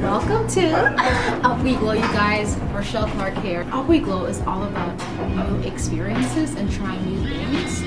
Welcome to Up We Glow, you guys. Rochelle Clark here. Up We Glow is all about new experiences and trying new things.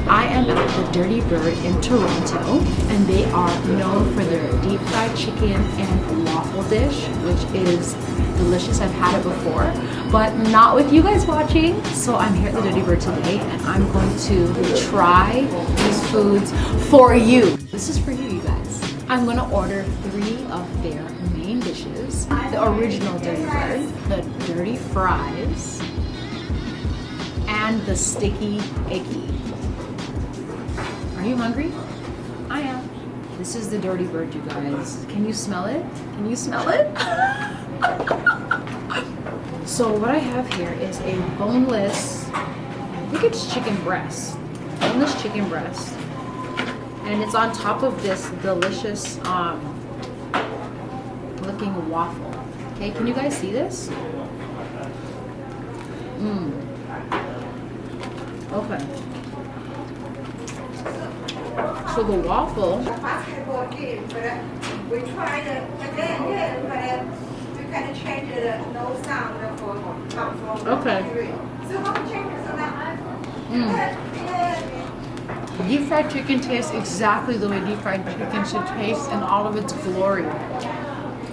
I am at the Dirty Bird in Toronto, and they are known for their deep fried chicken and waffle dish, which is delicious. I've had it before, but not with you guys watching. So I'm here at the Dirty Bird today, and I'm going to try these foods for you. This is for you guys. I'm gonna order 3 of their main dishes. The original Dirty Bird, the dirty fries, and the sticky Icky. Are you hungry? I am. This is the Dirty Bird, you guys. Can you smell it? Can you smell it? So what I have here is a boneless, I think it's chicken breast. Boneless chicken breast. And it's on top of this delicious looking waffle. Okay, can you guys see this? Okay. So the waffle. We tried it again, but we kind of changed it, no sound for. Okay. So how to change it so that? Deep fried chicken tastes exactly the way deep fried chicken should taste in all of its glory.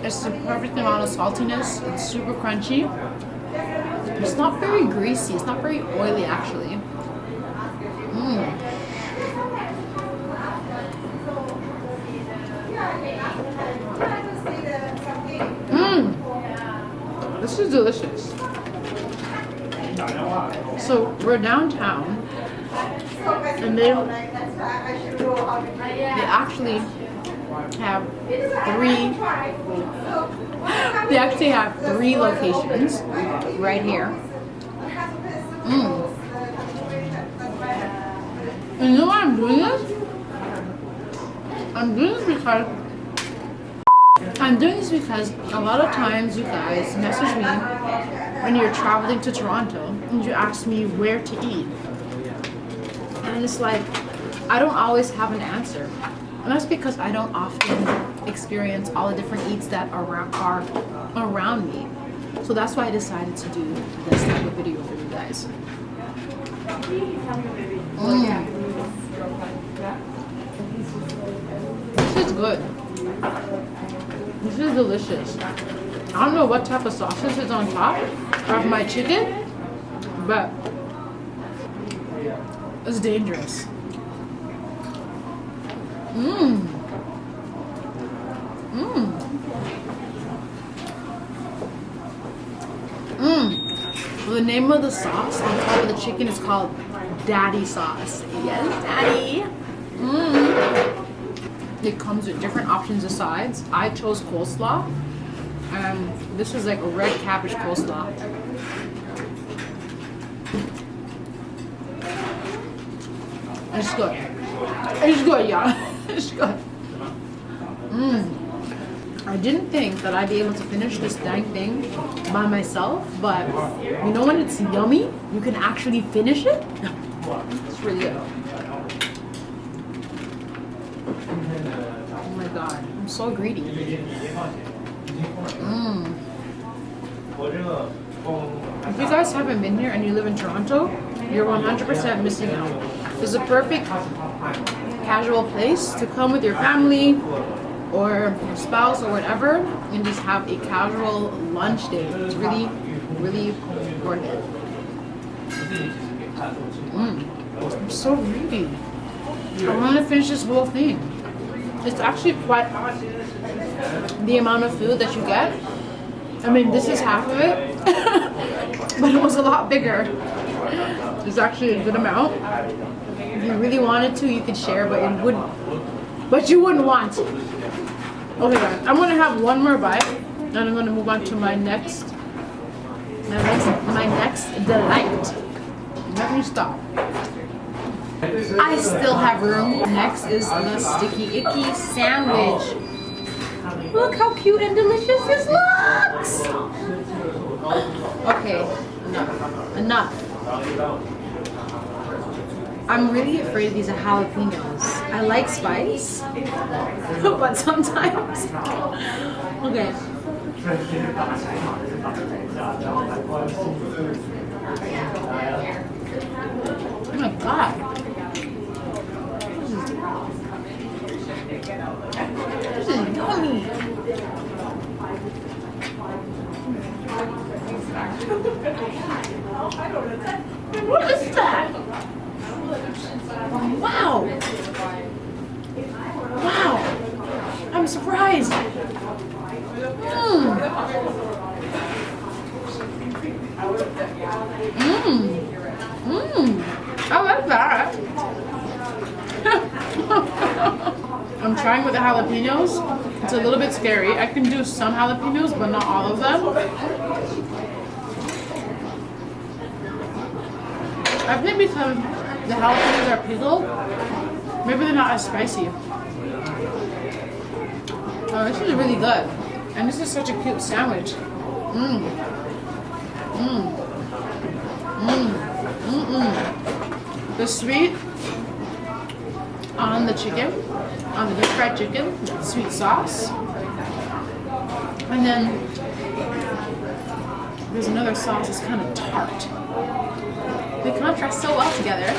It's the perfect amount of saltiness. It's super crunchy. It's not very greasy. It's not very oily, actually. This is delicious. So we're downtown, and they actually have 3 locations right here. And you know why I'm doing this? I'm doing this because a lot of times you guys message me when you're traveling to Toronto and you ask me where to eat. And it's like, I don't always have an answer. And that's because I don't often experience all the different eats that are around me. So that's why I decided to do this type of video for you guys. This is good. This is delicious. I don't know what type of sausage is on top of my chicken, but it's dangerous. The name of the sauce on top of the chicken is called Daddy sauce. Yes, Daddy. It comes with different options of sides. I chose coleslaw. This is like a red cabbage coleslaw. It's good. It's good, y'all. It's good. I didn't think that I'd be able to finish this dang thing by myself, but you know when it's yummy, you can actually finish it? It's really good. Oh my god, I'm so greedy. If you guys haven't been here and you live in Toronto, you're 100% missing out. It's a perfect casual place to come with your family or your spouse or whatever and just have a casual lunch day. It's really, really worth it. I'm so greedy. I want to finish this whole thing. It's actually quite the amount of food that you get. I mean, this is half of it, but it was a lot bigger. It's actually a good amount. If you really wanted to, you could share, but you wouldn't want to. Okay, guys, I'm gonna have one more bite, and I'm gonna move on to my next delight. Let me stop. I still have room. Next is the sticky Icky sandwich. Look how cute and delicious this looks. Okay, enough. I'm really afraid of these jalapenos. I like spice, but sometimes. Okay, Oh my god. This is yummy. What is that? Wow. Wow. I'm surprised. I like that. I'm trying with the jalapenos. It's a little bit scary. I can do some jalapenos, but not all of them. I think because the jalapenos are pickled, maybe they're not as spicy. Oh, this is really good. And this is such a cute sandwich. The sweet on the chicken, on the deep fried chicken, sweet sauce. And then there's another sauce that's kind of tart. They contrast so well together.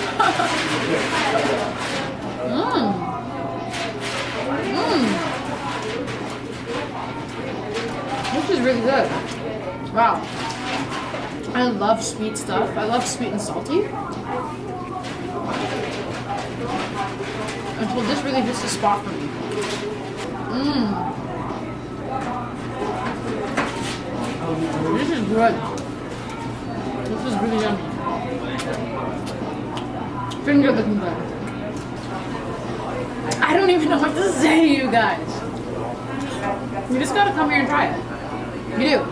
This is really good. Wow. I love sweet stuff. I love sweet and salty. Until this really hits the spot for me. This is good. This is really yummy. Finger looking good. I don't even know what to say, you guys. You just gotta come here and try it. You do.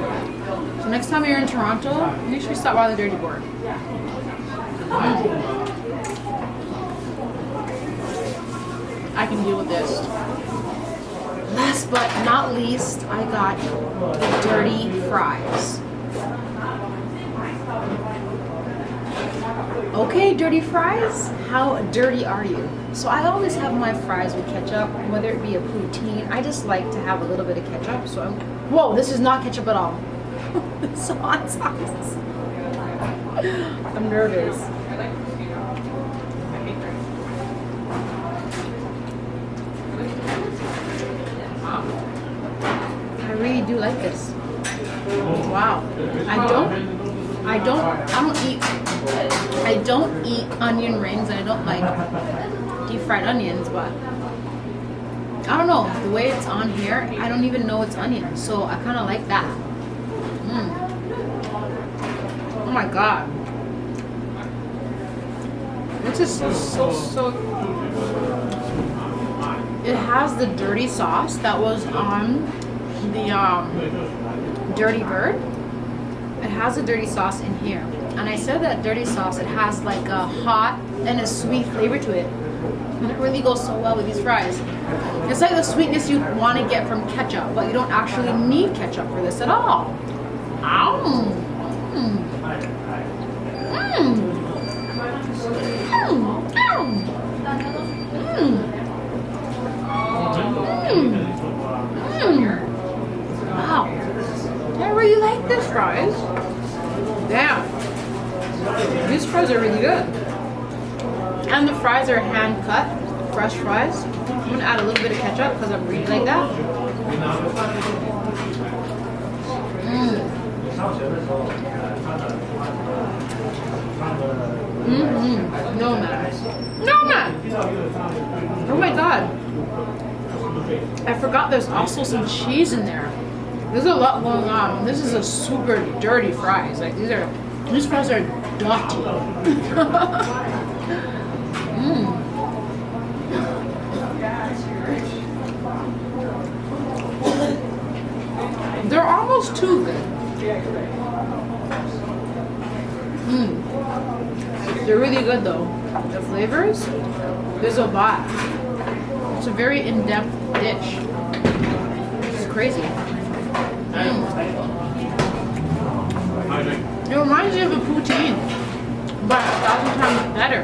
So next time you're in Toronto, make sure you stop by the Dirty Board. I can deal with this. Last but not least, I got the dirty fries. Okay, dirty fries, how dirty are you? So I always have my fries with ketchup, whether it be a poutine. I just like to have a little bit of ketchup. So whoa, this is not ketchup at all. It's hot sauce. I'm nervous. I really do like this. Wow. I don't eat onion rings. I don't like deep fried onions, but I don't know, the way it's on here, I don't even know it's onion, so I kind of like that. Oh my god. This is so it has the dirty sauce that was on the Dirty Bird. It has a dirty sauce in here. And I said that dirty sauce, it has like a hot and a sweet flavor to it. And it really goes so well with these fries. It's like the sweetness you want to get from ketchup, but you don't actually need ketchup for this at all. Wow. I really like this fries. Damn. These fries are really good. And the fries are hand cut, fresh fries. I'm gonna add a little bit of ketchup because I'm really like that. No man. No man! Oh my god. I forgot there's also some cheese in there. There's a lot going on. This is a super dirty fries. Like these fries are dirty. They're almost too good. They're really good though. The flavors, there's a lot. It's a very in-depth dish. It's crazy. It reminds me of a poutine, but 1,000 times better.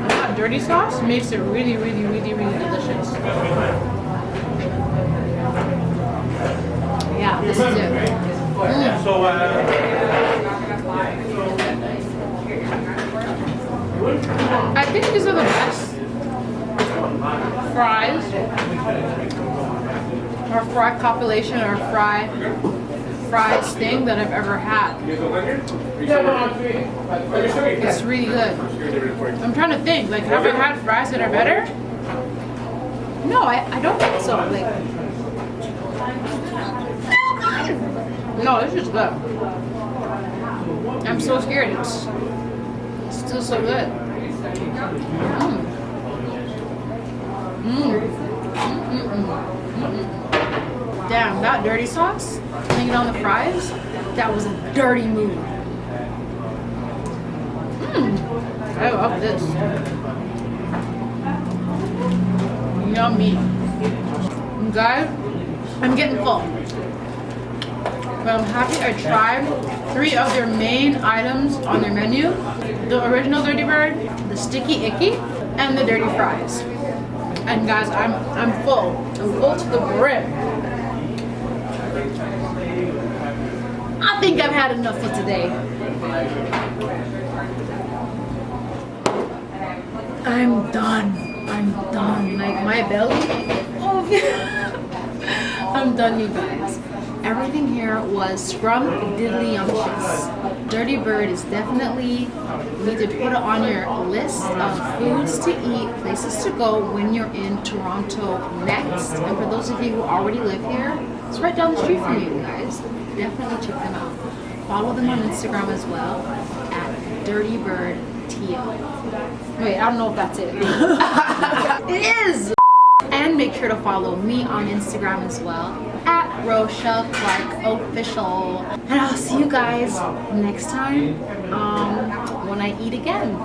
And that dirty sauce makes it really, really, really, really delicious. I think these are the best fries, or fry compilation, or fries thing that I've ever had. It's really good. I'm trying to think, like, have I had fries that are better? No, I don't think so. Like, no, this is good. I'm so scared. It's still so good. Damn, that dirty sauce hanging on the fries, that was a dirty move. I love this. Yummy. Guys, I'm getting full. But I'm happy I tried 3 of their main items on their menu. The original Dirty Bird, the sticky Icky, and the dirty fries. And guys, I'm full. I'm full to the brim. I think I've had enough for today. I'm done. I'm done. Like, my belly. Oh, I'm done, you guys. Everything here was scrum-diddly-umptious. Dirty Bird is definitely, you need to put it on your list of foods to eat, places to go when you're in Toronto next. And for those of you who already live here, it's right down the street from you guys. Definitely check them out. Follow them on Instagram as well at Dirty Bird TL. Wait, I don't know if that's it. It is! And make sure to follow me on Instagram as well at Rochelle Clark Official. And I'll see you guys next time when I eat again.